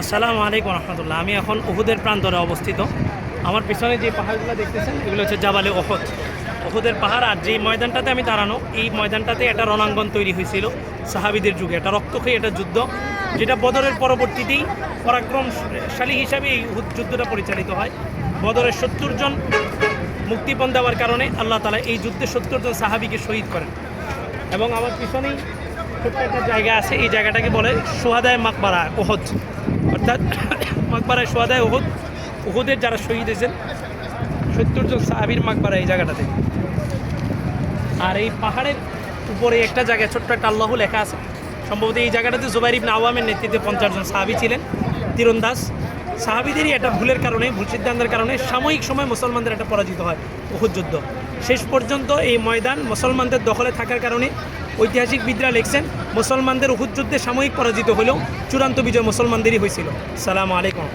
আসসালামু আলাইকুম রহমতুল্লাহ। আমি এখন উহুদের প্রান্তরে অবস্থিত। আমার পিছনে যে পাহাড়গুলো দেখতেছেন এগুলো হচ্ছে জাবালে ওহদ, ওহুদের পাহাড়। আর যেই ময়দানটাতে আমি দাঁড়ানো, এই ময়দানটাতে একটা রণাঙ্গন তৈরি হয়েছিল সাহাবিদের যুগে। এটা রক্তক্ষয়ী একটা যুদ্ধ, যেটা বদরের পরবর্তীতেই পরাক্রমশালী হিসাবে এই উহুদ যুদ্ধটা পরিচালিত হয়। বদরের 70 জন মুক্তিপণ দেওয়ার কারণে আল্লাহ তাআলা এই যুদ্ধে 70 জন সাহাবিকে শহীদ করেন। এবং আমার পিছনেই ছোট্ট একটা জায়গা আছে, এই জায়গাটাকে বলে সোহাদায়ে মাকবারা ওহদ, অর্থাৎ মাকবারায় সোহাদায়ে ওহদ। উহুদের যারা শহীদ হয়েছেন 70 জন সাহাবীর মাকবারা এই জায়গাটাতে। আর এই পাহাড়ের উপরে একটা জায়গায় ছোট্ট একটা আল্লাহ লেখা আছে। সম্ভবত এই জায়গাটাতে জুবাইর ইবনে আওয়ামের নেতৃত্বে 50 জন সাহাবী ছিলেন তীরন্দাজ। সাহাবীদেরই একটা ভুলের কারণে, ভুল সিদ্ধান্তের কারণে সাময়িক সময় মুসলমানদের একটা পরাজিত হয় উহুদ যুদ্ধ। শেষ পর্যন্ত এই ময়দান মুসলমানদের দখলে থাকার কারণে ঐতিহাসিকবিদরা লিখছেন মুসলমানদের উহুদ যুদ্ধে সাময়িক পরাজিত হলেও চূড়ান্ত বিজয় মুসলমানদেরই হয়েছিল। আসসালামু আলাইকুম।